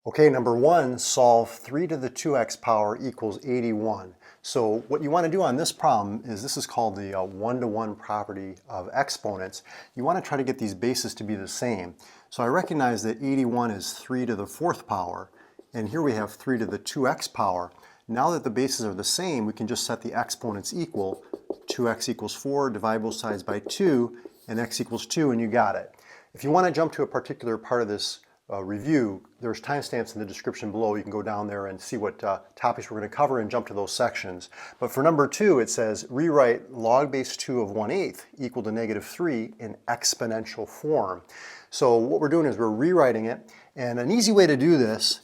Okay, number one, solve 3 to the 2x power equals 81. So what you want to do on this problem is, this is called the one-to-one property of exponents. You want to try to get these bases to be the same. So I recognize that 81 is 3 to the 4th power, and here we have 3 to the 2x power. Now that the bases are the same, we can just set the exponents equal. 2x equals 4, divide both sides by 2, and x equals 2, and you got it. If you want to jump to a particular part of this review, there's timestamps in the description below. You can go down there and see what topics we're going to cover and jump to those sections. But for number 2, it says rewrite log base 2 of 1/8 equal to -3 in exponential form. So what we're doing is we're rewriting it, and an easy way to do this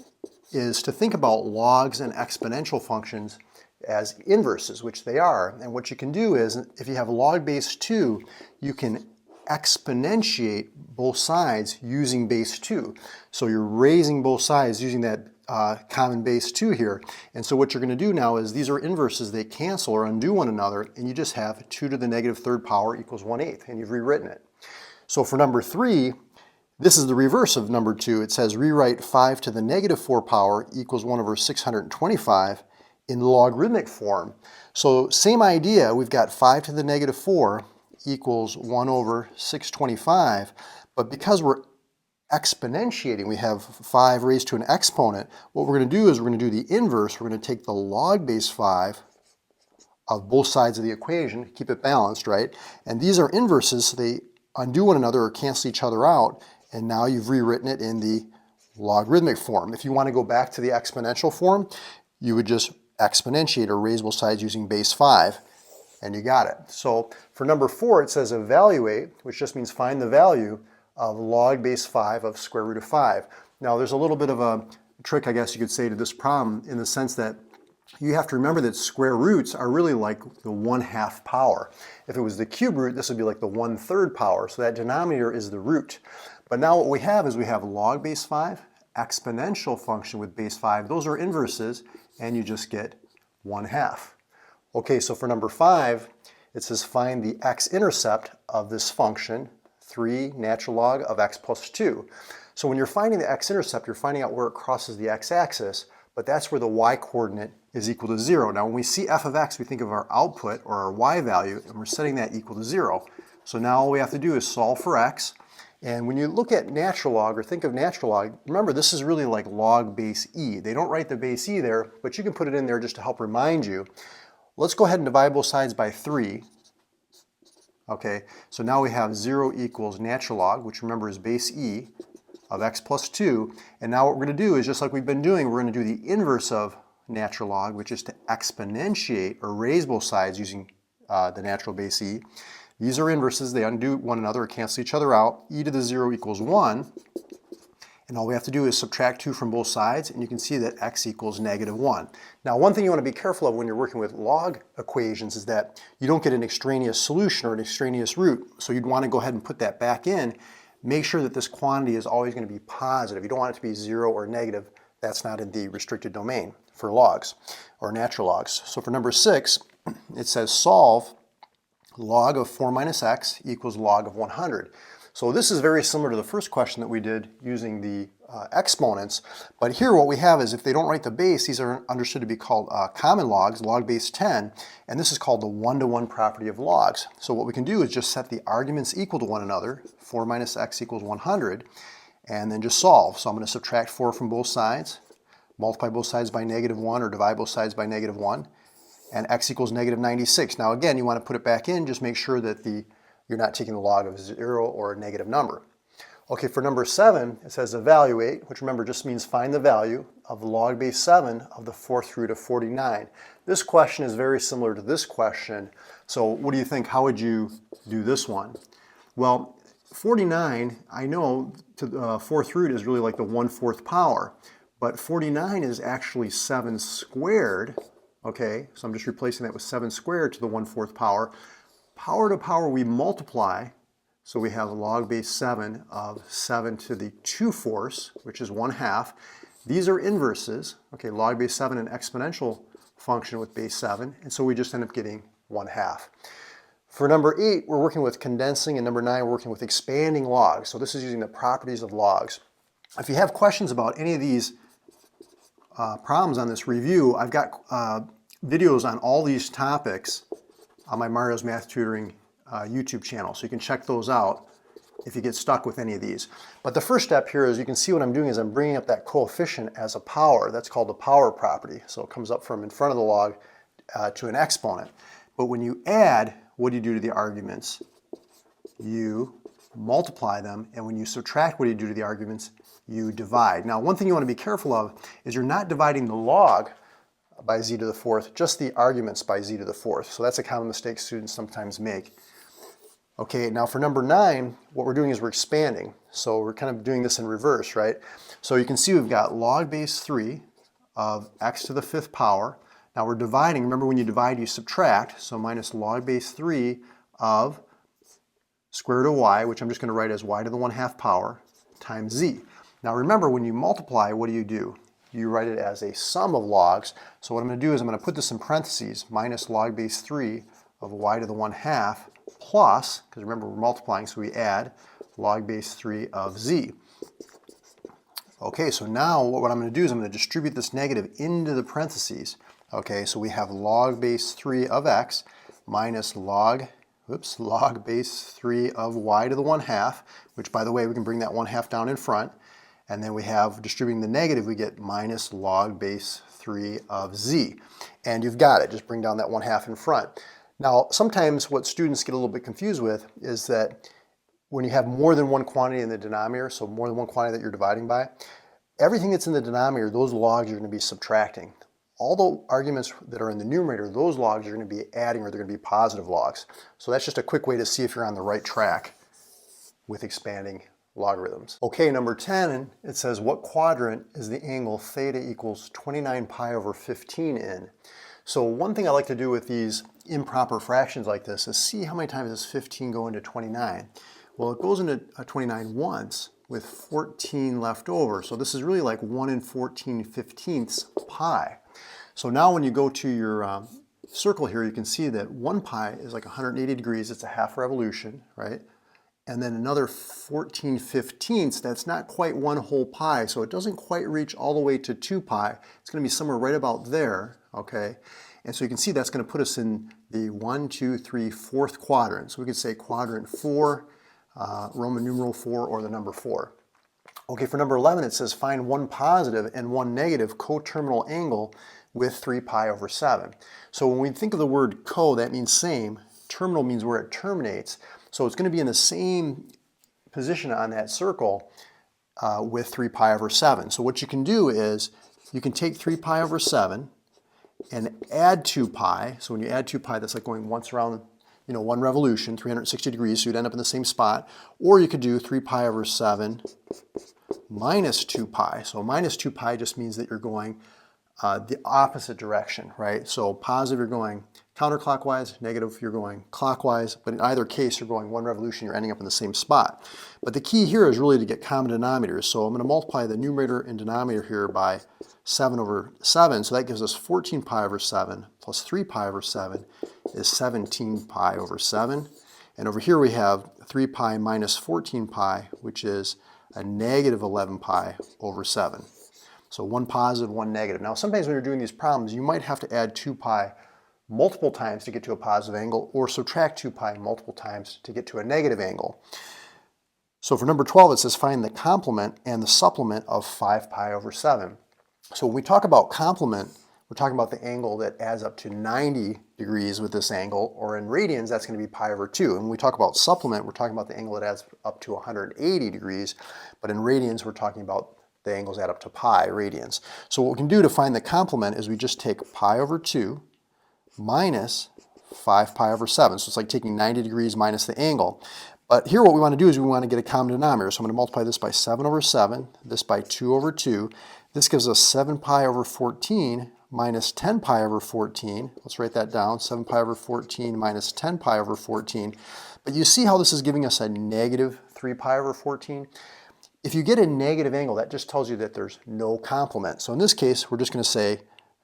is to think about logs and exponential functions as inverses, which they are. And what you can do is, if you have log base 2, you can exponentiate both sides using base 2. So you're raising both sides using that common base 2 here. And so what you're going to do now is, these are inverses, they cancel or undo one another, and you just have 2 to the -3rd power equals 1/8, and you've rewritten it. So for number 3, this is the reverse of number 2. It says rewrite 5 to the -4 power equals 1/625 in logarithmic form. So same idea, we've got 5 to the -4 equals 1/625, but because we're exponentiating, we have 5 raised to an exponent, what we're going to do is we're going to do the inverse. We're going to take the log base 5 of both sides of the equation, keep it balanced, right? And these are inverses, so they undo one another or cancel each other out, and now you've rewritten it in the logarithmic form. If you want to go back to the exponential form, you would just exponentiate or raise both sides using base 5, and you got it. So for number 4, it says evaluate, which just means find the value of log base 5 of square root of 5. Now there's a little bit of a trick, I guess you could say, to this problem, in the sense that you have to remember that square roots are really like the 1/2 power. If it was the cube root, this would be like the 1/3 power, so that denominator is the root. But now what we have is we have log base 5, exponential function with base 5, those are inverses, and you just get 1/2. Okay, so for number 5, it says find the x-intercept of this function, 3 natural log of x plus 2. So when you're finding the x-intercept, you're finding out where it crosses the x-axis, but that's where the y-coordinate is equal to 0. Now when we see f of x, we think of our output, or our y value, and we're setting that equal to 0. So now all we have to do is solve for x. And when you look at natural log, or think of natural log, remember this is really like log base e. They don't write the base e there, but you can put it in there just to help remind you. Let's go ahead and divide both sides by 3. Okay, so now we have 0 equals natural log, which remember is base e of x plus 2. And now what we're going to do is, just like we've been doing, we're going to do the inverse of natural log, which is to exponentiate or raise both sides using the natural base e. These are inverses, they undo one another or cancel each other out. E to the 0 equals 1. And all we have to do is subtract 2 from both sides, and you can see that x equals -1. Now, one thing you want to be careful of when you're working with log equations is that you don't get an extraneous solution or an extraneous root. So you'd want to go ahead and put that back in. Make sure that this quantity is always going to be positive. You don't want it to be 0 or negative. That's not in the restricted domain for logs or natural logs. So for number 6, it says solve log of 4 minus x equals log of 100. So this is very similar to the first question that we did using the exponents, but here what we have is, if they don't write the base, these are understood to be called common logs, log base 10, and this is called the one-to-one property of logs. So what we can do is just set the arguments equal to one another, 4 minus x equals 100, and then just solve. So I'm going to subtract 4 from both sides, multiply both sides by -1 or divide both sides by -1, and x equals -96. Now again, you want to put it back in, just make sure that you're not taking the log of 0 or a negative number. Okay, for number 7, it says evaluate, which remember just means find the value of log base 7 of the 4th root of 49. This question is very similar to this question. So what do you think? How would you do this one? Well, 49, I know to the 4th root is really like the 1/4 power, but 49 is actually 7 squared. Okay, so I'm just replacing that with 7 squared to the 1/4 power. Power to power we multiply, so we have log base 7 of 7 to the 2/4, which is 1/2. These are inverses, okay, log base 7 an exponential function with base 7, and so we just end up getting 1/2. For number 8, we're working with condensing, and number 9, we're working with expanding logs. So this is using the properties of logs. If you have questions about any of these problems on this review, I've got videos on all these topics on my Mario's Math Tutoring YouTube channel, so you can check those out if you get stuck with any of these. But the first step here is, you can see what I'm doing is I'm bringing up that coefficient as a power. That's called the power property. So it comes up from in front of the log to an exponent. But when you add, what do you do to the arguments? You multiply them, and when you subtract, what do you do to the arguments? You divide. Now, one thing you want to be careful of is you're not dividing the log by z to the fourth, just the arguments by z to the fourth. So that's a common mistake students sometimes make. Okay, now for number 9, what we're doing is we're expanding. So we're kind of doing this in reverse, right? So you can see we've got log base 3 of x to the 5th power. Now we're dividing. Remember, when you divide, you subtract. So minus log base 3 of square root of y, which I'm just going to write as y to the 1/2 power, times z. Now remember, when you multiply, what do? You write it as a sum of logs. So what I'm going to do is I'm going to put this in parentheses, minus log base 3 of y to the 1/2 plus, because remember we're multiplying, so we add log base 3 of z. Okay, so now what I'm going to do is I'm going to distribute this negative into the parentheses. Okay, so we have log base 3 of x minus log base 3 of y to the 1/2, which, by the way, we can bring that 1/2 down in front. And then we have, distributing the negative, we get minus log base 3 of z. And you've got it. Just bring down that 1/2 in front. Now, sometimes what students get a little bit confused with is that when you have more than one quantity in the denominator, so more than one quantity that you're dividing by, everything that's in the denominator, those logs you're going to be subtracting. All the arguments that are in the numerator, those logs you're going to be adding, or they're going to be positive logs. So that's just a quick way to see if you're on the right track with expanding logarithms. Okay, number 10, it says, what quadrant is the angle theta equals 29 pi over 15 in? So one thing I like to do with these improper fractions like this is see how many times does 15 go into 29. Well, it goes into 29 once with 14 left over. So this is really like 1 in 14/15 pi. So now when you go to your circle here, you can see that 1 pi is like 180 degrees. It's a half revolution, right? And then another 14/15, that's not quite 1 whole pi, so it doesn't quite reach all the way to 2 pi. It's going to be somewhere right about there, okay? And so you can see that's going to put us in the 1, 2, 3, 4th quadrant. So we could say quadrant 4, Roman numeral 4, or the number 4. Okay, for number 11, it says find one positive and one negative coterminal angle with 3 pi over 7. So when we think of the word co, that means same. Terminal means where it terminates. So it's going to be in the same position on that circle with 3 pi over 7. So what you can do is you can take 3 pi over 7 and add 2 pi. So when you add 2 pi, that's like going once around, one revolution, 360 degrees, so you'd end up in the same spot. Or you could do 3 pi over 7 minus 2 pi. So minus 2 pi just means that you're going the opposite direction, right? So positive, you're going counterclockwise, negative, you're going clockwise, but in either case, you're going 1 revolution, you're ending up in the same spot. But the key here is really to get common denominators. So I'm going to multiply the numerator and denominator here by 7 over 7, so that gives us 14 pi over 7 plus 3 pi over 7 is 17 pi over 7. And over here we have 3 pi minus 14 pi, which is a negative 11 pi over 7. So 1 positive, 1 negative. Now sometimes when you're doing these problems, you might have to add 2 pi multiple times to get to a positive angle, or subtract 2 pi multiple times to get to a negative angle. So for number 12, it says find the complement and the supplement of 5 pi over 7. So when we talk about complement, we're talking about the angle that adds up to 90 degrees with this angle, or in radians, that's going to be pi over 2. And when we talk about supplement, we're talking about the angle that adds up to 180 degrees, but in radians, we're talking about the angles add up to pi radians. So what we can do to find the complement is we just take pi over 2 minus 5 pi over 7. So it's like taking 90 degrees minus the angle. But here what we want to do is we want to get a common denominator. So I'm going to multiply this by 7 over 7, this by 2 over 2. This gives us 7 pi over 14 minus 10 pi over 14. Let's write that down. 7 pi over 14 minus 10 pi over 14. But you see how this is giving us a negative 3 pi over 14? If you get a negative angle, that just tells you that there's no complement. So in this case, we're just going to say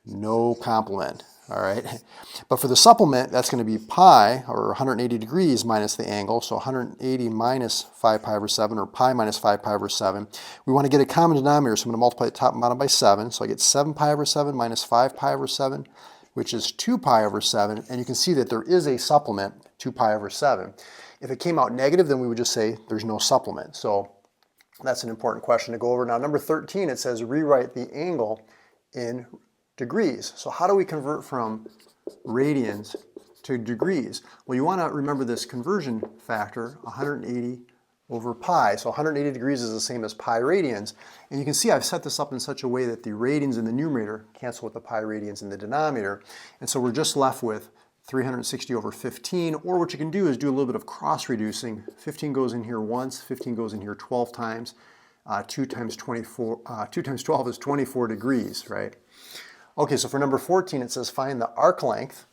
no complement. all right? But for the supplement, that's going to be pi, or 180 degrees minus the angle, so 180 minus 5 pi over 7, or pi minus 5 pi over 7. We want to get a common denominator, so I'm going to multiply the top and bottom by 7, so I get 7 pi over 7 minus 5 pi over 7, which is 2 pi over 7, and you can see that there is a supplement, 2 pi over 7. If it came out negative, then we would just say there's no supplement. So that's an important question to go over. Now, number 13, it says rewrite the angle in degrees. So how do we convert from radians to degrees? Well, you want to remember this conversion factor, 180 over pi. So 180 degrees is the same as pi radians. And you can see I've set this up in such a way that the radians in the numerator cancel with the pi radians in the denominator. And so we're just left with 360 over 15, or what you can do is do a little bit of cross-reducing. 15 goes in here once, 15 goes in here 12 times. 2 times 12 is 24 degrees, right? Okay, so for number 14, it says find the arc length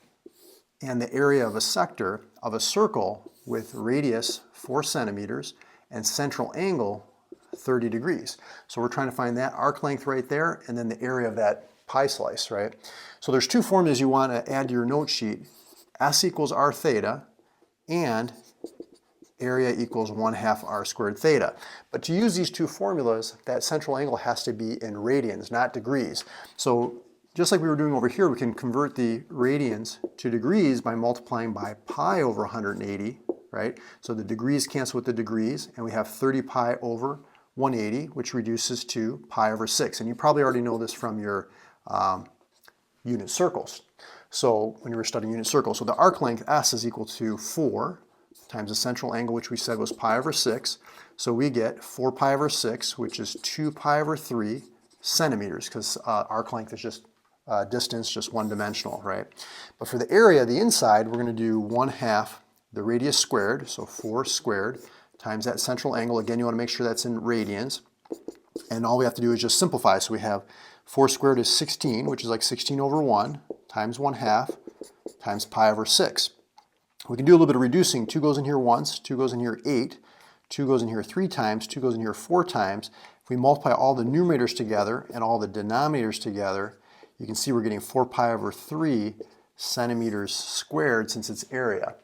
and the area of a sector of a circle with radius 4 centimeters and central angle 30 degrees. So we're trying to find that arc length right there and then the area of that pie slice, right? So there's two formulas you want to add to your note sheet. S equals r theta and area equals 1/2 r squared theta. But to use these two formulas, that central angle has to be in radians, not degrees. So just like we were doing over here, we can convert the radians to degrees by multiplying by pi over 180, right? So the degrees cancel with the degrees, and we have 30 pi over 180, which reduces to pi over 6. And you probably already know this from your unit circles. So when you were studying unit circles, so the arc length S is equal to 4 times the central angle, which we said was pi over 6. So we get 4 pi over 6, which is 2 pi over 3 centimeters, because arc length is just distance, just one-dimensional, right? But for the area, the inside, we're going to do 1/2 the radius squared, so 4 squared, times that central angle. Again, you want to make sure that's in radians. And all we have to do is just simplify. So we have 4 squared is 16, which is like 16 over 1, times 1/2, times pi over 6. We can do a little bit of reducing. 2 goes in here once, 2 goes in here 8, 2 goes in here 3 times, 2 goes in here 4 times. If we multiply all the numerators together and all the denominators together, you can see we're getting 4 pi over 3 centimeters squared since it's area.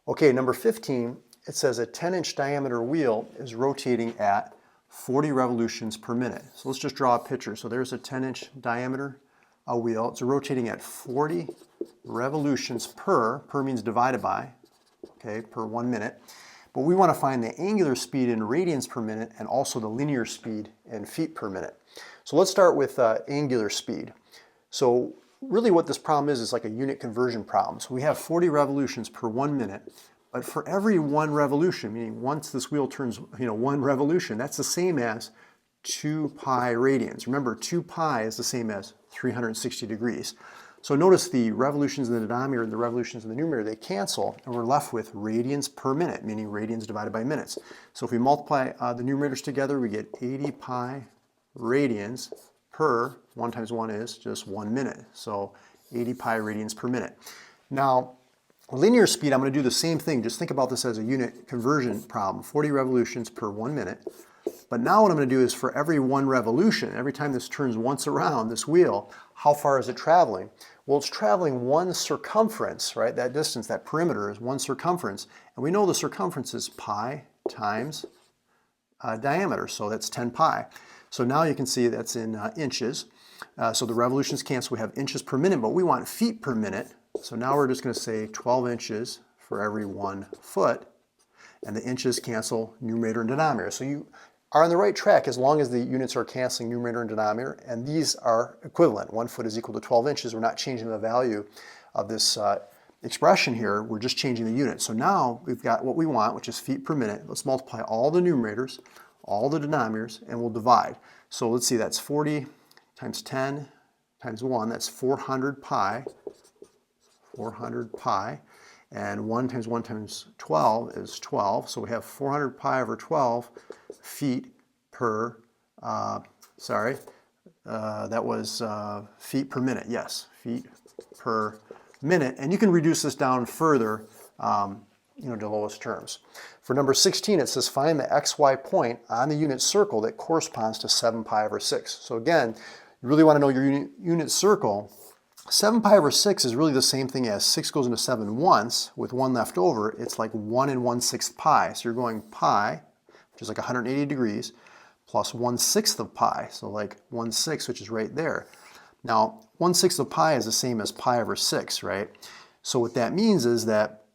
Okay, number 15, it says a 10-inch diameter wheel is rotating at 40 revolutions per minute. So let's just draw a picture. So there's a 10-inch diameter wheel. It's rotating at 40 revolutions per means divided by, okay, per 1 minute. But we want to find the angular speed in radians per minute and also the linear speed in feet per minute. So let's start with angular speed. So really what this problem is like a unit conversion problem. So we have 40 revolutions per 1 minute, but for every 1 revolution, meaning once this wheel turns 1 revolution, that's the same as 2 pi radians. Remember, 2 pi is the same as 360 degrees. So notice the revolutions in the denominator and the revolutions in the numerator, they cancel, and we're left with radians per minute, meaning radians divided by minutes. So if we multiply the numerators together, we get 80 pi radians per, 1 times 1 is just 1 minute. So 80 pi radians per minute. Now, linear speed, I'm going to do the same thing. Just think about this as a unit conversion problem, 40 revolutions per 1 minute. But now what I'm going to do is for every 1 revolution, every time this turns once around this wheel, how far is it traveling? Well, it's traveling 1 circumference, right? That distance, that perimeter is 1 circumference. And we know the circumference is pi times diameter, so that's 10 pi. So now you can see that's in inches. So the revolutions cancel, we have inches per minute, but we want feet per minute. So now we're just going to say 12 inches for every 1 foot. And the inches cancel numerator and denominator. So you are on the right track as long as the units are canceling numerator and denominator, and these are equivalent. 1 foot is equal to 12 inches. We're not changing the value of this expression here. We're just changing the unit. So now we've got what we want, which is feet per minute. Let's multiply all the numerators, all the denominators, and we'll divide. So let's see, that's 40 times 10 times 1. That's 400 pi. 400 pi. And 1 times 12 is 12. So we have 400 pi over 12 feet per, that was feet per minute. Yes, feet per minute. And you can reduce this down further, to the lowest terms. For number 16, it says find the xy point on the unit circle that corresponds to 7 pi over 6. So again, you really want to know your unit circle. 7 pi over 6 is really the same thing as 6 goes into 7 once, with 1 left over. It's like 1 and 1/6 pi. So you're going pi, which is like 180 degrees, plus 1/6 of pi. So like 1/6, which is right there. Now, 1/6 of pi is the same as pi over 6, right? So what that means is that,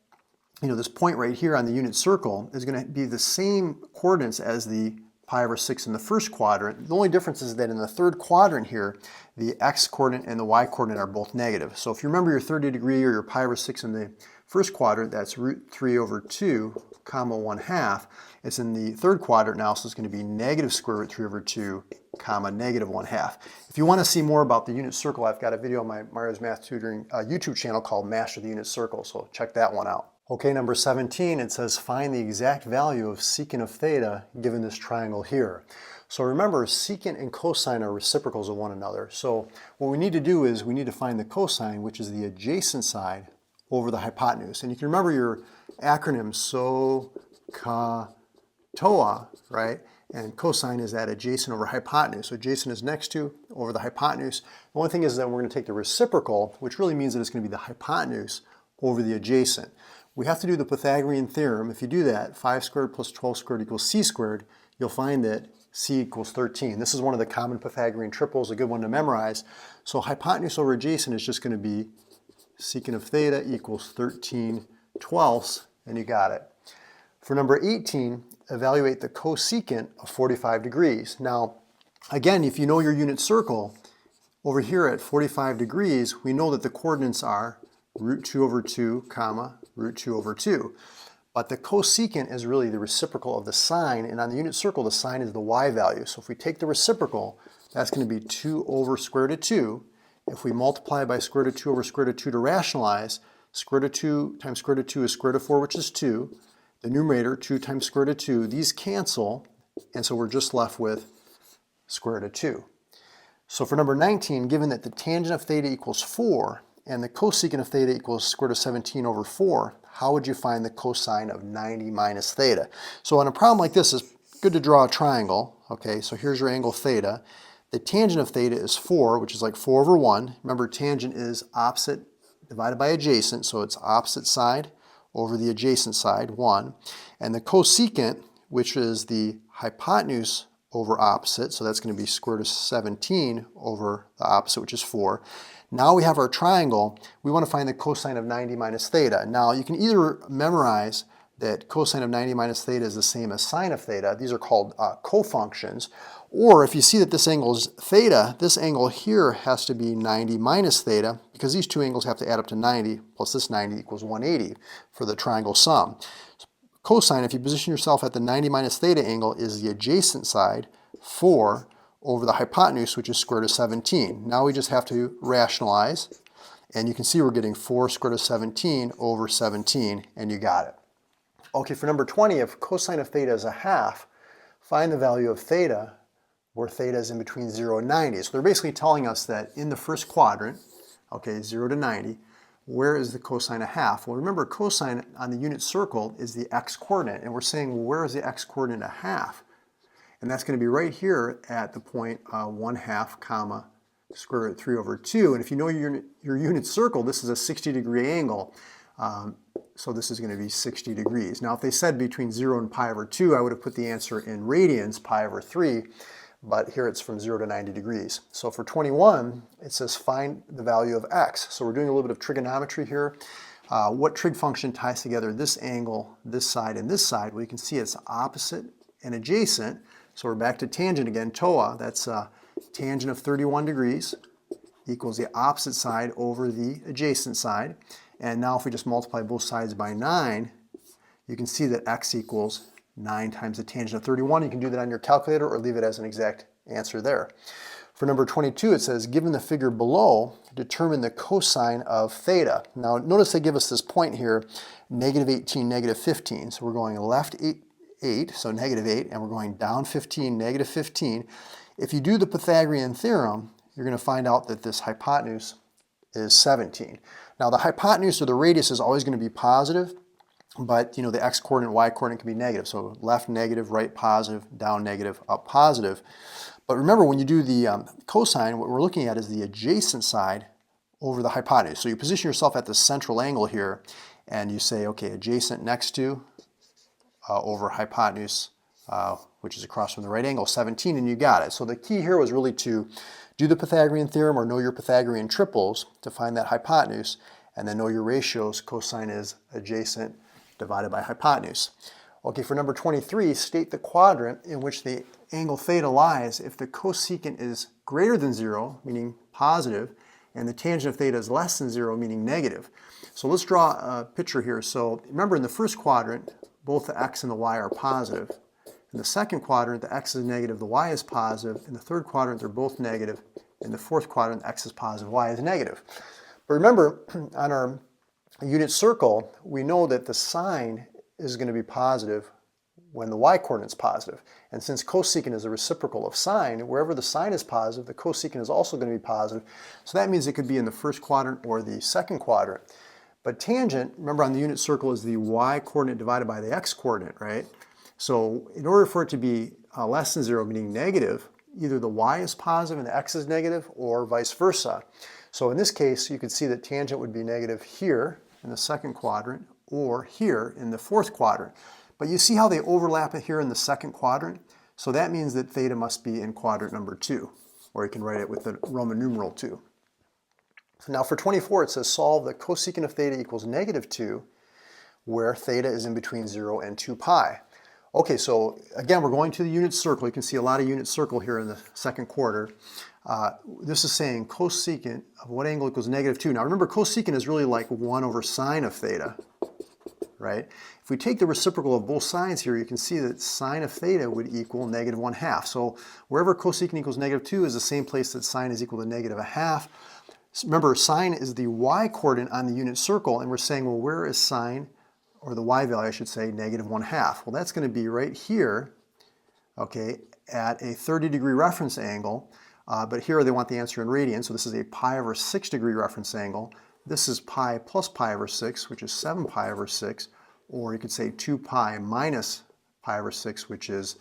this point right here on the unit circle is going to be the same coordinates as the pi over 6 in the first quadrant. The only difference is that in the third quadrant here, the x coordinate and the y coordinate are both negative. So if you remember your 30 degree or your pi over 6 in the first quadrant, that's root 3 over 2, comma 1/2. It's in the third quadrant now, so it's going to be negative square root 3 over 2, comma negative 1/2. If you want to see more about the unit circle, I've got a video on my Mario's Math Tutoring YouTube channel called Master the Unit Circle, so check that one out. Okay, number 17, it says find the exact value of secant of theta given this triangle here. So remember, secant and cosine are reciprocals of one another. So what we need to do is we need to find the cosine, which is the adjacent side, over the hypotenuse. And you can remember your acronym SO, CA, TOA, right? And cosine is that adjacent over hypotenuse. So adjacent is next to, over the hypotenuse. The only thing is that we're going to take the reciprocal, which really means that it's going to be the hypotenuse over the adjacent. We have to do the Pythagorean theorem. If you do that, 5 squared plus 12 squared equals c squared, you'll find that c equals 13. This is one of the common Pythagorean triples, a good one to memorize. So hypotenuse over adjacent is just going to be secant of theta equals 13/12, and you got it. For number 18, evaluate the cosecant of 45 degrees. Now, again, if you know your unit circle, over here at 45 degrees, we know that the coordinates are root 2 over 2, comma, root 2 over 2. But the cosecant is really the reciprocal of the sine, and on the unit circle, the sine is the y value. So if we take the reciprocal, that's going to be 2 over square root of 2. If we multiply by square root of 2 over square root of 2 to rationalize, square root of 2 times square root of 2 is square root of 4, which is 2. The numerator, 2 times square root of 2, these cancel, and so we're just left with square root of 2. So for number 19, given that the tangent of theta equals 4, and the cosecant of theta equals square root of 17 over 4, how would you find the cosine of 90 minus theta? So on a problem like this, it's good to draw a triangle. Okay, so here's your angle theta. The tangent of theta is 4, which is like 4 over 1. Remember, tangent is opposite divided by adjacent, so it's opposite side over the adjacent side, 1. And the cosecant, which is the hypotenuse over opposite, so that's going to be square root of 17 over the opposite, which is 4. Now we have our triangle. We want to find the cosine of 90 minus theta. Now you can either memorize that cosine of 90 minus theta is the same as sine of theta. These are called cofunctions. Or if you see that this angle is theta, this angle here has to be 90 minus theta, because these two angles have to add up to 90, plus this 90 equals 180 for the triangle sum. Cosine, if you position yourself at the 90 minus theta angle, is the adjacent side, 4, over the hypotenuse, which is square root of 17. Now we just have to rationalize, and you can see we're getting 4 square root of 17 over 17, and you got it. Okay, for number 20, if cosine of theta is a half, find the value of theta, where theta is in between 0 and 90. So they're basically telling us that in the first quadrant, okay, 0 to 90, where is the cosine of half? Well, remember, cosine on the unit circle is the x-coordinate, and we're saying, well, where is the x-coordinate of half? And that's going to be right here at the point 1/2, comma, square root 3 over 2. And if you know your unit circle, this is a 60-degree angle. So this is going to be 60 degrees. Now, if they said between 0 and pi over 2, I would have put the answer in radians, pi over 3. But here it's from 0 to 90 degrees. So for 21, it says find the value of x. So we're doing a little bit of trigonometry here. What trig function ties together this angle, this side, and this side? Well, you can see it's opposite and adjacent. So we're back to tangent again, TOA. That's tangent of 31 degrees equals the opposite side over the adjacent side. And now if we just multiply both sides by 9, you can see that x equals 9 times the tangent of 31. You can do that on your calculator or leave it as an exact answer there. For number 22, it says, given the figure below, determine the cosine of theta. Now notice they give us this point here, negative 18, negative 15. So we're going left 8, so negative 8, and we're going down 15, negative 15. If you do the Pythagorean theorem, you're going to find out that this hypotenuse is 17. Now the hypotenuse or the radius is always going to be positive, but you know the x-coordinate, y-coordinate can be negative. So left negative, right positive, down negative, up positive. But remember, when you do the cosine, what we're looking at is the adjacent side over the hypotenuse. So you position yourself at the central angle here, and you say, okay, adjacent next to over hypotenuse, which is across from the right angle, 17, and you got it. So the key here was really to do the Pythagorean theorem or know your Pythagorean triples to find that hypotenuse, and then know your ratios. Cosine is adjacent divided by hypotenuse. Okay, for number 23, state the quadrant in which the angle theta lies if the cosecant is greater than 0, meaning positive, and the tangent of theta is less than 0, meaning negative. So let's draw a picture here. So remember, in the first quadrant, both the x and the y are positive. In the second quadrant, the x is negative, the y is positive. In the third quadrant, they're both negative. In the fourth quadrant, x is positive, y is negative. But remember, on our unit circle, we know that the sign is going to be positive when the y-coordinate is positive. And since cosecant is a reciprocal of sine, wherever the sine is positive, the cosecant is also going to be positive. So that means it could be in the first quadrant or the second quadrant. But tangent, remember, on the unit circle is the y-coordinate divided by the x-coordinate, right? So in order for it to be less than 0, meaning negative, either the y is positive and the x is negative, or vice versa. So in this case, you could see that tangent would be negative here in the second quadrant, or here in the fourth quadrant. But you see how they overlap it here in the second quadrant? So that means that theta must be in quadrant number 2, or you can write it with the Roman numeral 2. So now for 24, it says solve the cosecant of theta equals negative 2, where theta is in between 0 and 2 pi. Okay, so again, we're going to the unit circle. You can see a lot of unit circle here in the second quarter. This is saying cosecant of what angle equals negative 2. Now remember, cosecant is really like 1 over sine of theta, right? If we take the reciprocal of both sides here, you can see that sine of theta would equal negative 1/2. So wherever cosecant equals negative 2 is the same place that sine is equal to negative 1/2. Remember, sine is the y-coordinate on the unit circle, and we're saying, well, where is sine, or the y value, I should say, negative 1/2? Well, that's going to be right here, okay, at a 30-degree reference angle. But here they want the answer in radians, so this is a pi over 6 degree reference angle. This is pi plus pi over 6, which is 7 pi over 6, or you could say 2 pi minus pi over 6, which is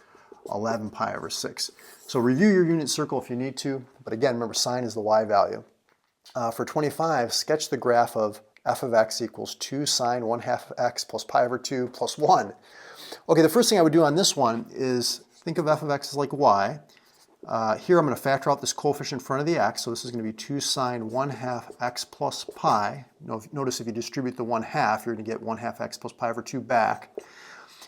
11 pi over 6. So review your unit circle if you need to, but again, remember, sine is the y value. For 25, sketch the graph of f of x equals 2 sine 1/2 of x plus pi over 2 plus 1. Okay, the first thing I would do on this one is think of f of x as like y. Here I'm going to factor out this coefficient in front of the x, so this is going to be 2 sine 1/2 x plus pi. Notice if you distribute the 1/2, you're going to get 1/2 x plus pi over 2 back.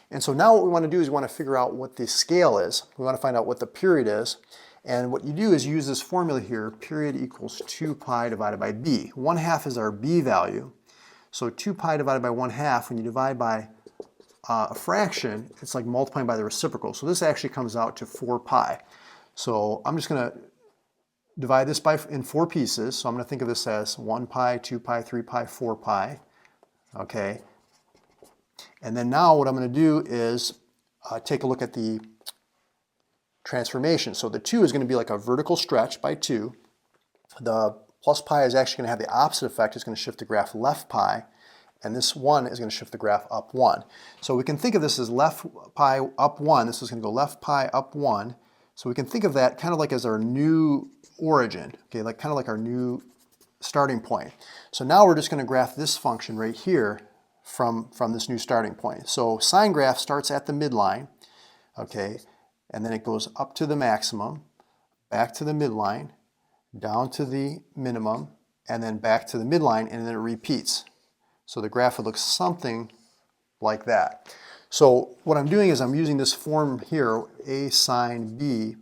And so now what we want to do is we want to figure out what the scale is. We want to find out what the period is. And what you do is use this formula here, period equals 2 pi divided by b. 1/2 is our b value. So 2 pi divided by 1/2, when you divide by a fraction, it's like multiplying by the reciprocal. So this actually comes out to 4 pi. So I'm just going to divide this in 4 pieces. So I'm going to think of this as 1 pi, 2 pi, 3 pi, 4 pi. Okay. And then now what I'm going to do is take a look at the transformation. So the 2 is going to be like a vertical stretch by 2. The plus pi is actually going to have the opposite effect. It's going to shift the graph left pi. And this 1 is going to shift the graph up 1. So we can think of this as left pi up 1. This is going to go left pi up 1. So we can think of that kind of like as our new origin, okay, like kind of like our new starting point. So now we're just going to graph this function right here from this new starting point. So sine graph starts at the midline, okay, and then it goes up to the maximum, back to the midline, down to the minimum, and then back to the midline, and then it repeats. So the graph would look something like that. So what I'm doing is I'm using this form here, a sine b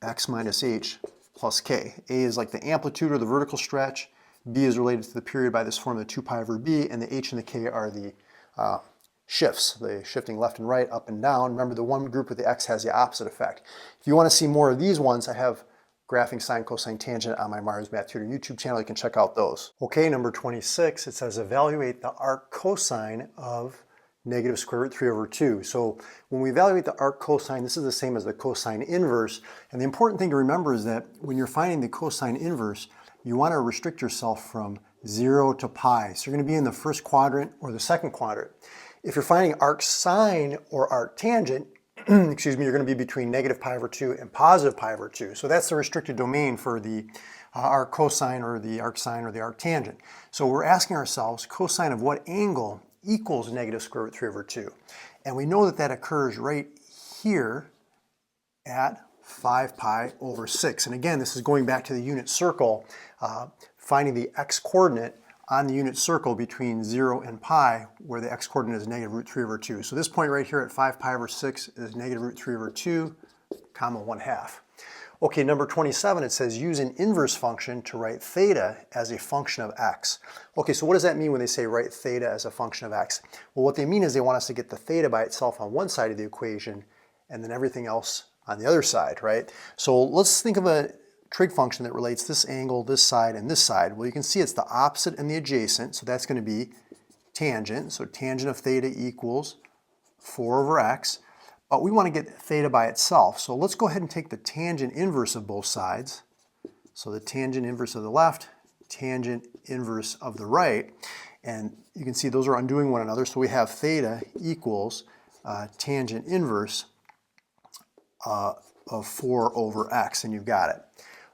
x minus h plus k. A is like the amplitude or the vertical stretch. B is related to the period by this formula 2 pi over b, and the h and the k are the shifts, the shifting left and right, up and down. Remember, the one group with the x has the opposite effect. If you want to see more of these ones, I have graphing sine, cosine, tangent on my Mars Math Tutor YouTube channel. You can check out those. Okay, number 26, it says evaluate the arc cosine of negative square root 3 over 2. So when we evaluate the arc cosine, this is the same as the cosine inverse. And the important thing to remember is that when you're finding the cosine inverse, you want to restrict yourself from 0 to pi. So you're going to be in the first quadrant or the second quadrant. If you're finding arc sine or arc tangent, excuse me, are going to be between negative pi over 2 and positive pi over 2. So that's the restricted domain for the arc cosine or the arcsine or the arctangent. So we're asking ourselves, cosine of what angle equals negative square root 3 over 2? And we know that that occurs right here at 5 pi over 6. And again, this is going back to the unit circle, finding the x-coordinate on the unit circle between 0 and pi, where the x-coordinate is negative root 3 over 2. So this point right here at 5 pi over 6 is negative root 3 over 2, comma 1/2. Okay, number 27, it says use an inverse function to write theta as a function of x. Okay, so what does that mean when they say write theta as a function of x? Well, what they mean is they want us to get the theta by itself on one side of the equation and then everything else on the other side, right? So let's think of a trig function that relates this angle, this side, and this side. Well, you can see it's the opposite and the adjacent, so that's going to be tangent. So tangent of theta equals 4 over x. But we want to get theta by itself. So let's go ahead and take the tangent inverse of both sides. So the tangent inverse of the left, tangent inverse of the right. And you can see those are undoing one another. So we have theta equals tangent inverse of 4 over x, and you've got it.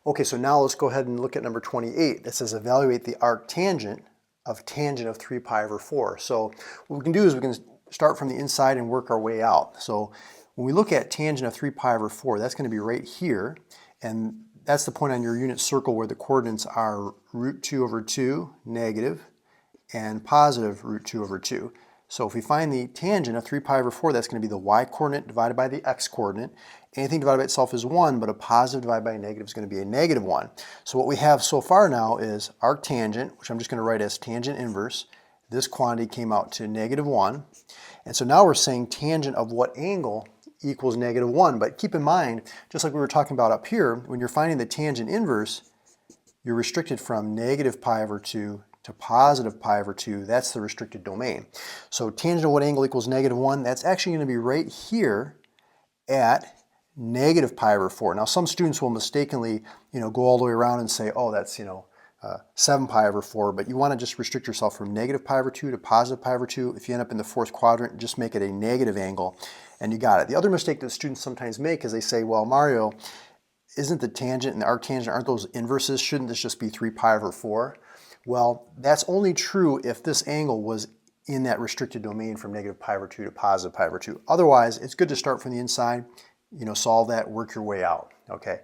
Okay, so now let's go ahead and look at number 28. That says evaluate the arctangent of tangent of 3 pi over 4. So what we can do is we can start from the inside and work our way out. So when we look at tangent of 3 pi over 4, that's going to be right here, and that's the point on your unit circle where the coordinates are root 2 over 2, negative, and positive root 2 over 2. So if we find the tangent of 3 pi over 4, that's going to be the y-coordinate divided by the x-coordinate. Anything divided by itself is 1, but a positive divided by a negative is going to be a negative 1. So what we have so far now is arctangent, which I'm just going to write as tangent inverse. This quantity came out to negative 1. And so now we're saying tangent of what angle equals negative 1. But keep in mind, just like we were talking about up here, when you're finding the tangent inverse, you're restricted from negative pi over 2 to positive pi over 2. That's the restricted domain. So tangent of what angle equals negative 1, that's actually going to be right here at negative pi over 4. Now some students will mistakenly, go all the way around and say, oh, that's, 7 pi over 4, but you want to just restrict yourself from negative pi over 2 to positive pi over 2. If you end up in the fourth quadrant, just make it a negative angle, and you got it. The other mistake that students sometimes make is they say, well, Mario, isn't the tangent and the arctangent, aren't those inverses? Shouldn't this just be 3 pi over 4? Well, that's only true if this angle was in that restricted domain from negative pi over 2 to positive pi over 2. Otherwise, it's good to start from the inside, solve that, work your way out, okay?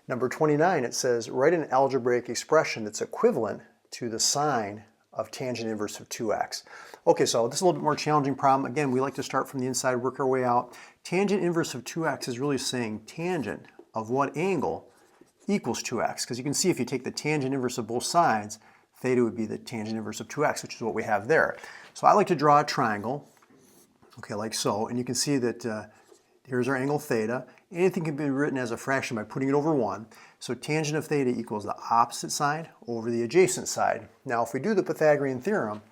Number 29, it says, write an algebraic expression that's equivalent to the sine of tangent inverse of 2x. Okay, so this is a little bit more challenging problem. Again, we like to start from the inside, work our way out. Tangent inverse of 2x is really saying tangent of what angle equals 2x. Because you can see if you take the tangent inverse of both sides, theta would be the tangent inverse of 2x, which is what we have there. So I like to draw a triangle, okay, like so. And you can see that here's our angle theta. Anything can be written as a fraction by putting it over 1. So tangent of theta equals the opposite side over the adjacent side. Now if we do the Pythagorean theorem,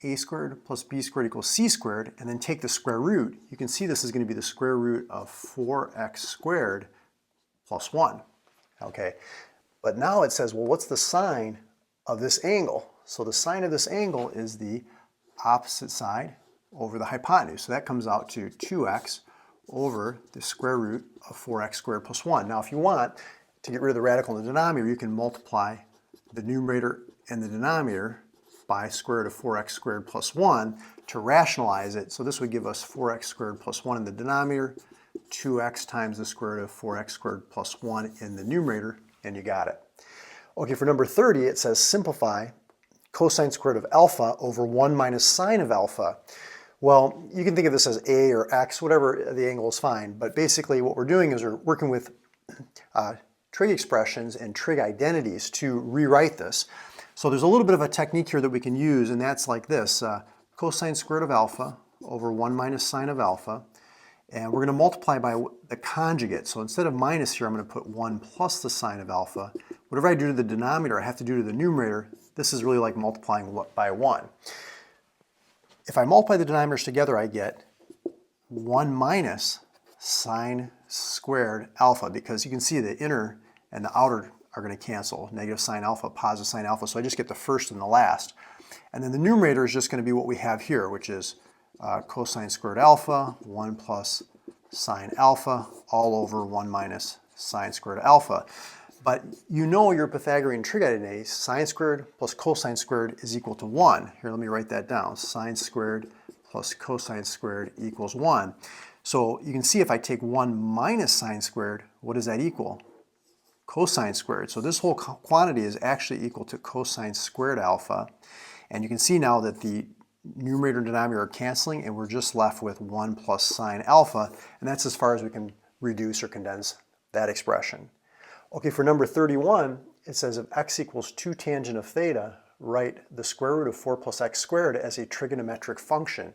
a squared plus b squared equals c squared, and then take the square root, you can see this is going to be the square root of 4x squared plus 1. Okay, but now it says, well, what's the sine of this angle? So the sine of this angle is the opposite side over the hypotenuse. So that comes out to 2x over the square root of 4x squared plus 1. Now if you want to get rid of the radical in the denominator, you can multiply the numerator and the denominator by square root of 4x squared plus 1 to rationalize it. So this would give us 4x squared plus 1 in the denominator, 2x times the square root of 4x squared plus 1 in the numerator, and you got it. Okay, for number 30, it says simplify cosine squared of alpha over 1 minus sine of alpha. Well, you can think of this as a or x, whatever the angle is fine, but basically what we're doing is we're working with trig expressions and trig identities to rewrite this. So there's a little bit of a technique here that we can use, and that's like this. Cosine squared of alpha over 1 minus sine of alpha, and we're going to multiply by the conjugate. So instead of minus here, I'm going to put 1 plus the sine of alpha. Whatever I do to the denominator, I have to do to the numerator. This is really like multiplying by 1. If I multiply the denominators together, I get 1 minus sine squared alpha, because you can see the inner and the outer are going to cancel. Negative sine alpha, positive sine alpha, so I just get the first and the last. And then the numerator is just going to be what we have here, which is cosine squared alpha, 1 plus sine alpha all over 1 minus sine squared alpha. But you know your Pythagorean trig identity, sine squared plus cosine squared is equal to 1. Here, let me write that down. Sine squared plus cosine squared equals 1. So you can see if I take 1 minus sine squared, what does that equal? Cosine squared. So this whole quantity is actually equal to cosine squared alpha. And you can see now that the numerator and denominator are canceling, and we're just left with 1 plus sine alpha. And that's as far as we can reduce or condense that expression. Okay, for number 31, it says if x equals 2 tangent of theta, write the square root of 4 plus x squared as a trigonometric function.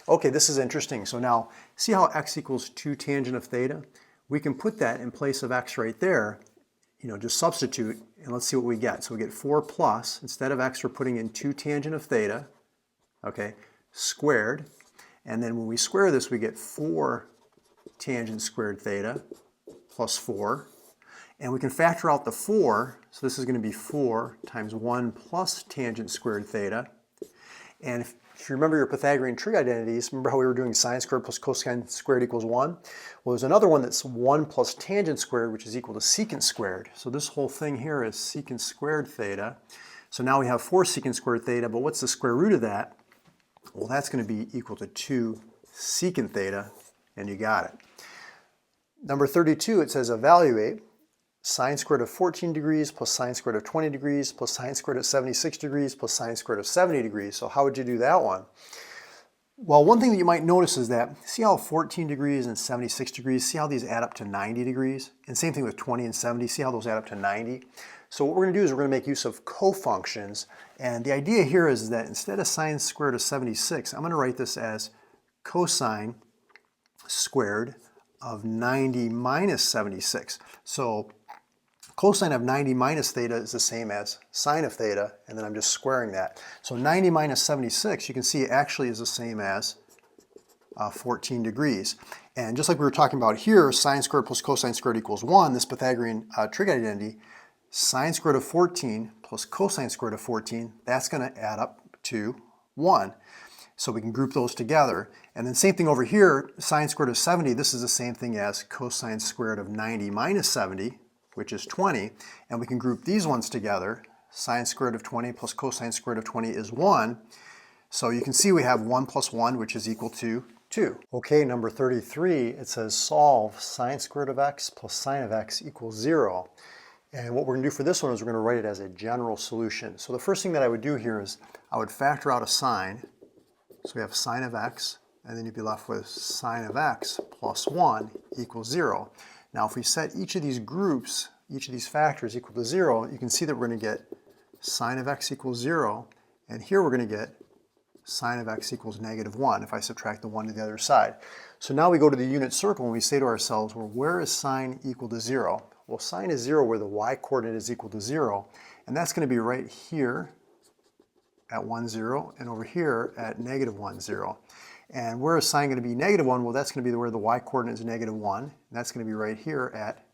Okay, this is interesting. So now, see how x equals 2 tangent of theta? We can put that in place of x right there, just substitute, and let's see what we get. So we get 4 plus, instead of x, we're putting in 2 tangent of theta, okay, squared. And then when we square this, we get 4 tangent squared theta plus 4. And we can factor out the 4, so this is going to be 4 times 1 plus tangent squared theta. And if you remember your Pythagorean trig identities, remember how we were doing sine squared plus cosine squared equals 1? Well, there's another one that's 1 plus tangent squared, which is equal to secant squared. So this whole thing here is secant squared theta. So now we have 4 secant squared theta, but what's the square root of that? Well, that's going to be equal to 2 secant theta, and you got it. Number 32, it says evaluate sine squared of 14 degrees plus sine squared of 20 degrees plus sine squared of 76 degrees plus sine squared of 70 degrees. So how would you do that one? Well, one thing that you might notice is that, see how 14 degrees and 76 degrees, see how these add up to 90 degrees? And same thing with 20 and 70, see how those add up to 90? So what we're going to do is we're going to make use of cofunctions. And the idea here is that instead of sine squared of 76, I'm going to write this as cosine squared of 90 minus 76. So cosine of 90 minus theta is the same as sine of theta, and then I'm just squaring that. So 90 minus 76, you can see it actually is the same as 14 degrees. And just like we were talking about here, sine squared plus cosine squared equals 1, this Pythagorean trig identity, sine squared of 14 plus cosine squared of 14, that's going to add up to 1. So we can group those together. And then same thing over here, sine squared of 70, this is the same thing as cosine squared of 90 minus 70, which is 20, and we can group these ones together. Sine squared of 20 plus cosine squared of 20 is 1. So you can see we have 1 plus 1, which is equal to 2. Okay, number 33, it says solve sine squared of x plus sine of x equals 0. And what we're going to do for this one is we're going to write it as a general solution. So the first thing that I would do here is I would factor out a sine. So we have sine of x, and then you'd be left with sine of x plus 1 equals 0. Now if we set each of these groups, each of these factors equal to 0, you can see that we're going to get sine of x equals 0, and here we're going to get sine of x equals negative 1 if I subtract the 1 to the other side. So now we go to the unit circle and we say to ourselves, well, where is sine equal to 0? Well, sine is 0 where the y-coordinate is equal to 0, and that's going to be right here at 1, 0, and over here at negative 1, 0. And where is sine going to be negative 1? Well, that's going to be where the y-coordinate is negative 1. And that's going to be right here at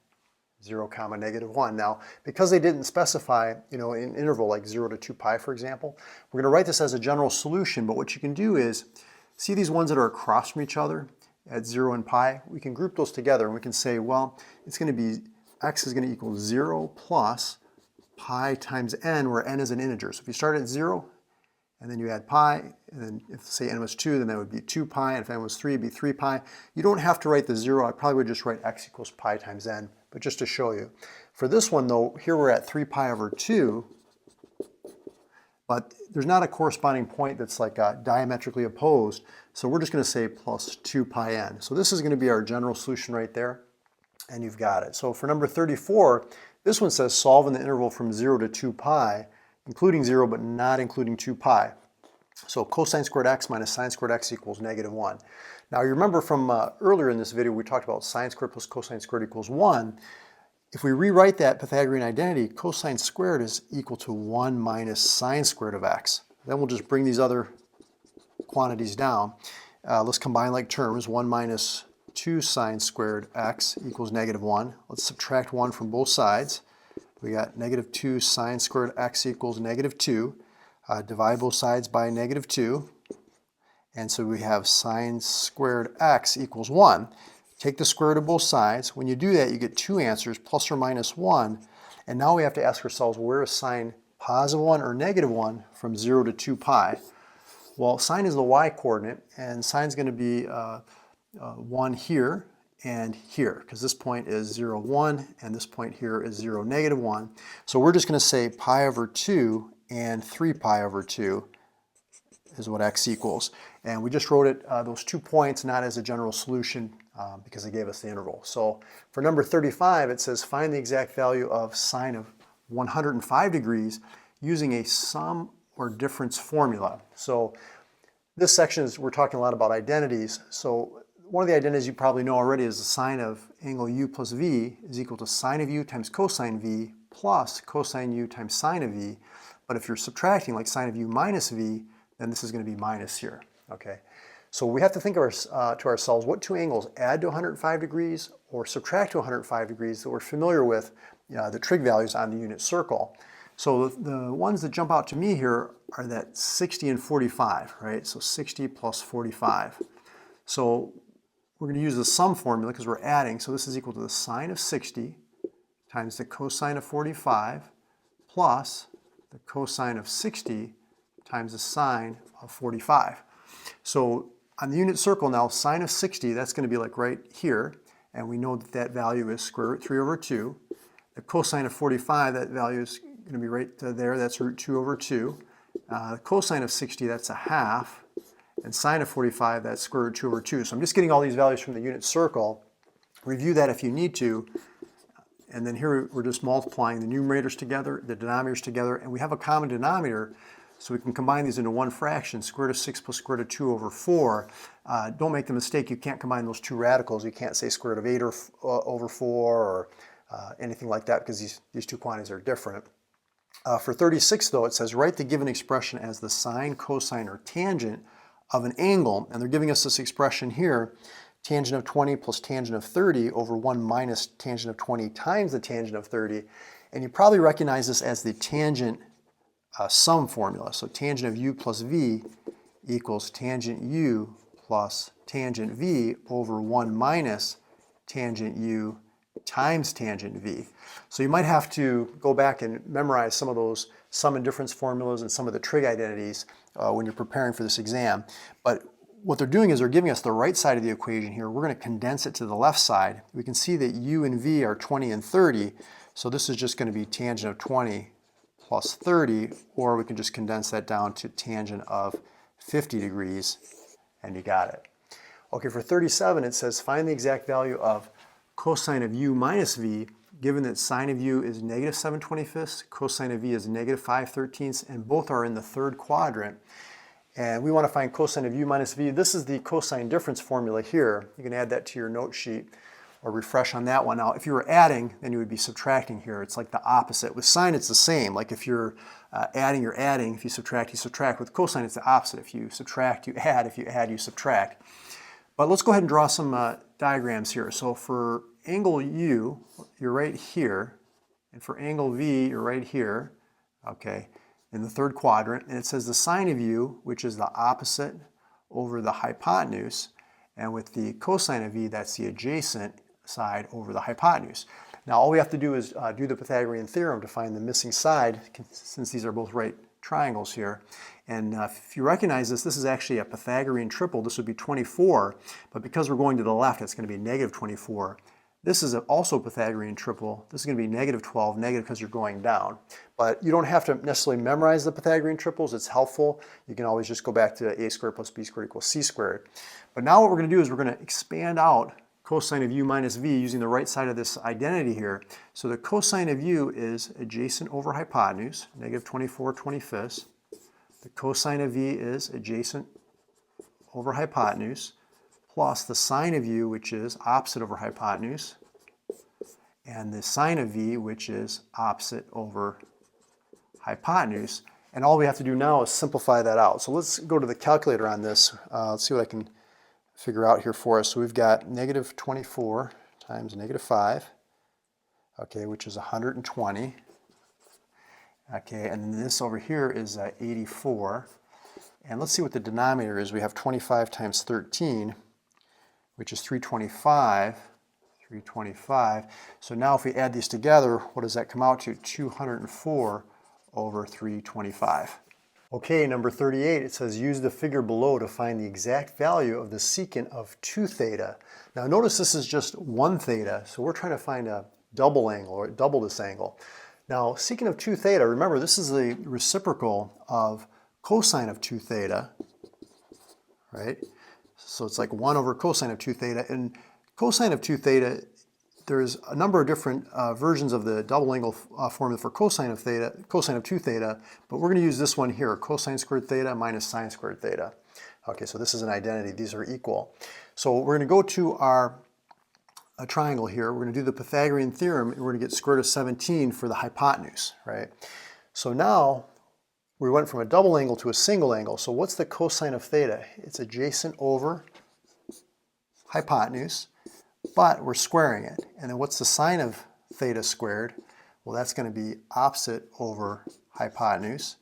0, negative 1. Now, because they didn't specify, an interval like 0 to 2 pi, for example, we're going to write this as a general solution. But what you can do is, see these ones that are across from each other at 0 and pi? We can group those together and we can say, well, it's going to be, x is going to equal 0 plus pi times n, where n is an integer. So if you start at 0, and then you add pi, and then if say n was 2, then that would be 2 pi, and if n was 3, it'd be 3 pi. You don't have to write the 0. I probably would just write x equals pi times n, but just to show you. For this one though, here we're at 3 pi over 2, but there's not a corresponding point that's like diametrically opposed, so we're just going to say plus 2 pi n. So this is going to be our general solution right there, and you've got it. So for number 34, this one says solve in the interval from 0 to 2 pi, including 0 but not including 2 pi. So cosine squared x minus sine squared x equals negative 1. Now you remember from earlier in this video we talked about sine squared plus cosine squared equals 1. If we rewrite that Pythagorean identity, cosine squared is equal to 1 minus sine squared of x. Then we'll just bring these other quantities down. Let's combine like terms. 1 minus 2 sine squared x equals negative 1. Let's subtract 1 from both sides. We got negative 2 sine squared x equals negative 2. Divide both sides by negative 2. And so we have sine squared x equals 1. take the square root of both sides. When you do that, you get two answers, plus or minus 1. And now we have to ask ourselves, where is sine positive 1 or negative 1 from 0 to 2 pi? Well, sine is the y-coordinate, and sine is going to be 1 here and here, because this point is 0, 1, and this point here is 0, negative 1. So we're just going to say pi over 2 and 3 pi over 2 is what x equals. And we just wrote it, those 2 points, not as a general solution because it gave us the interval. So for number 35, it says find the exact value of sine of 105 degrees using a sum or difference formula. So this section is, we're talking a lot about identities. So one of the identities you probably know already is the sine of angle u plus v is equal to sine of u times cosine v plus cosine u times sine of v. But if you're subtracting, like sine of u minus v, then this is going to be minus here. Okay, so we have to think of to ourselves, what two angles add to 105 degrees or subtract to 105 degrees that we're familiar with the trig values on the unit circle. So the ones that jump out to me here are that 60 and 45, right? So 60 plus 45. So we're going to use the sum formula because we're adding. So this is equal to the sine of 60 times the cosine of 45 plus the cosine of 60 times the sine of 45. So on the unit circle now, sine of 60, that's going to be like right here. And we know that that value is square root 3 over 2. The cosine of 45, that value is going to be right there. That's root 2 over 2. The cosine of 60, that's a half. And sine of 45, that's square root 2 over 2. So I'm just getting all these values from the unit circle. Review that if you need to. And then here we're just multiplying the numerators together, the denominators together, and we have a common denominator. So we can combine these into one fraction, square root of 6 plus square root of 2 over 4. Don't make the mistake, you can't combine those two radicals. You can't say square root of 8 over 4 or anything like that because these two quantities are different. For 36 though, it says write the given expression as the sine, cosine, or tangent of an angle. And they're giving us this expression here, tangent of 20 plus tangent of 30 over 1 minus tangent of 20 times the tangent of 30. And you probably recognize this as the tangent sum formula. So tangent of u plus v equals tangent u plus tangent v over 1 minus tangent u times tangent v. So you might have to go back and memorize some of those sum and difference formulas and some of the trig identities when you're preparing for this exam. But what they're doing is they're giving us the right side of the equation here. We're going to condense it to the left side. We can see that u and v are 20 and 30. So this is just going to be tangent of 20 plus 30, or we can just condense that down to tangent of 50 degrees, and you got it. Okay, for 37, it says find the exact value of cosine of u minus v, given that sine of u is negative 7/25, cosine of v is negative 5/13, and both are in the third quadrant. And we want to find cosine of u minus v. This is the cosine difference formula here. You can add that to your note sheet or refresh on that one. Now, if you were adding, then you would be subtracting here. It's like the opposite. With sine, it's the same. Like if you're adding, you're adding. If you subtract, you subtract. With cosine, it's the opposite. If you subtract, you add. If you add, you subtract. But let's go ahead and draw some diagrams here. So for angle u, you're right here. And for angle v, you're right here, okay, in the third quadrant. And it says the sine of u, which is the opposite over the hypotenuse. And with the cosine of v, that's the adjacent side over the hypotenuse. Now all we have to do is do the Pythagorean theorem to find the missing side, since these are both right triangles here. And if you recognize this, this is actually a Pythagorean triple. This would be 24, but because we're going to the left, it's going to be negative 24. This is also a Pythagorean triple. This is going to be negative 12, negative because you're going down. But you don't have to necessarily memorize the Pythagorean triples. It's helpful. You can always just go back to a squared plus b squared equals c squared. But now what we're going to do is we're going to expand out cosine of u minus v using the right side of this identity here. So the cosine of u is adjacent over hypotenuse, negative 24/25. The cosine of v is adjacent over hypotenuse, plus the sine of u, which is opposite over hypotenuse, and the sine of v, which is opposite over hypotenuse. And all we have to do now is simplify that out. So let's go to the calculator on this. Let's see what I can figure out here for us. So we've got negative 24 times negative 5, okay, which is 120. Okay, and then this over here is 84. And let's see what the denominator is. We have 25 times 13, which is 325. 325. So now if we add these together, what does that come out to? 204 over 325. Okay, number 38, it says use the figure below to find the exact value of the secant of 2 theta. Now notice this is just 1 theta, so we're trying to find a double angle, or double this angle. Now secant of 2 theta, remember this is the reciprocal of cosine of 2 theta, right? So it's like 1 over cosine of 2 theta, and cosine of 2 theta, there's a number of different versions of the double angle formula for cosine of 2 theta, but we're going to use this one here, cosine squared theta minus sine squared theta. Okay, so this is an identity, these are equal. So we're going to go to our triangle here, we're going to do the Pythagorean theorem, and we're going to get square root of 17 for the hypotenuse, right? So now we went from a double angle to a single angle, so what's the cosine of theta? It's adjacent over hypotenuse, but we're squaring it. And then what's the sine of theta squared? Well, that's going to be opposite over hypotenuse.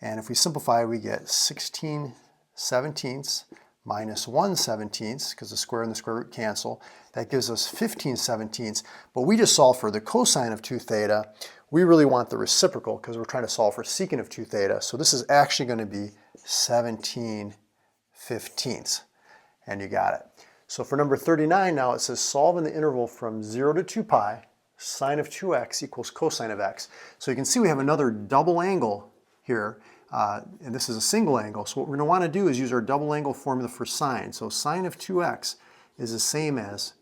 And if we simplify, we get 16/17 minus 1/17, because the square and the square root cancel. That gives us 15/17. But we just solved for the cosine of 2 theta. We really want the reciprocal because we're trying to solve for secant of 2 theta. So this is actually going to be 17/15. And you got it. So for number 39 now, it says solve in the interval from 0 to 2 pi, sine of 2x equals cosine of x. So you can see we have another double angle here, and this is a single angle. So what we're going to want to do is use our double angle formula for sine. So sine of 2x is the same as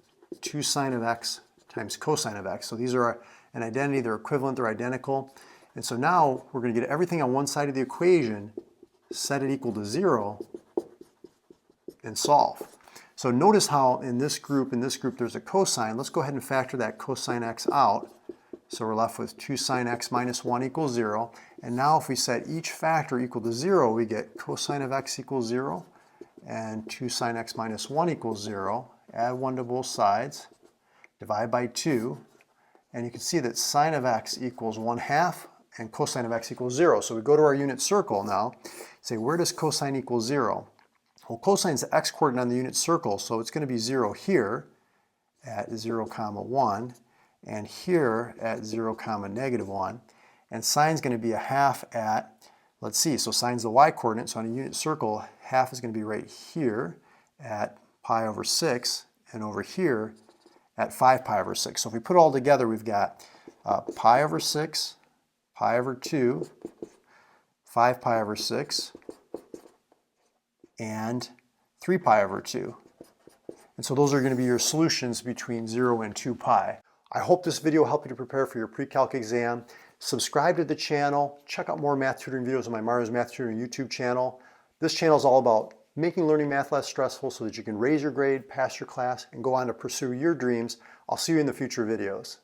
2 sine of x times cosine of x. So these are an identity, they're equivalent, they're identical. And so now we're going to get everything on one side of the equation, set it equal to 0, and solve. So notice how in this group, there's a cosine. Let's go ahead and factor that cosine x out. So we're left with 2 sine x minus 1 equals 0. And now if we set each factor equal to 0, we get cosine of x equals 0 and 2 sine x minus 1 equals 0. Add 1 to both sides, divide by 2, and you can see that sine of x equals 1/2 and cosine of x equals 0. So we go to our unit circle now, say where does cosine equal 0? Well, cosine is the x-coordinate on the unit circle, so it's going to be 0 here at 0, 1, and here at 0, -1. And sine is going to be 1/2 at, let's see, so sine's the y-coordinate, so on a unit circle, 1/2 is going to be right here at pi over 6, and over here at 5 pi over 6. So if we put it all together, we've got pi over 6, pi over 2, 5 pi over 6, and 3 pi over 2. And so those are going to be your solutions between 0 and 2 pi. I hope this video helped you to prepare for your pre-calc exam. Subscribe to the channel. Check out more math tutoring videos on my Mario's Math Tutoring YouTube channel. This channel is all about making learning math less stressful so that you can raise your grade, pass your class, and go on to pursue your dreams. I'll see you in the future videos.